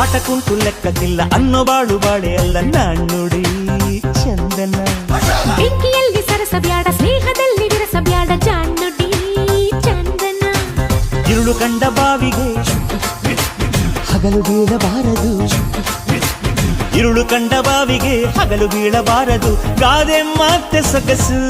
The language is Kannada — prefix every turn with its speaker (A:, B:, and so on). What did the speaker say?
A: ಆಟಕ್ಕುಂಟು ಲೆಕ್ಕಕ್ಕಿಲ್ಲ ಅನ್ನೋ ಬಾಳು ಬಾಳೆ ಅಲ್ಲ ನಾಣ್ಣುಡಿ ಚಂದನ.
B: ಬೆಂಕಿಯಲ್ಲಿ ಸರಸಬ್ಯಾಡ ಸ್ನೇಹದಲ್ಲಿ ವಿರಸಬ್ಯಾಡ ಜಾಣ್ಣುಡಿ ಚಂದನ.
A: ഇരുಳು ಕಂಡ ಬಾವಿಗೆ ಹಗಲು ಬೀಳಬಾರದು, ഇരുಳು ಕಂಡ ಬಾವಿಗೆ ಹಗಲು ಬೀಳಬಾರದು, ಗಾದೆ ಮತ್ತೆ ಸೊಗಸು.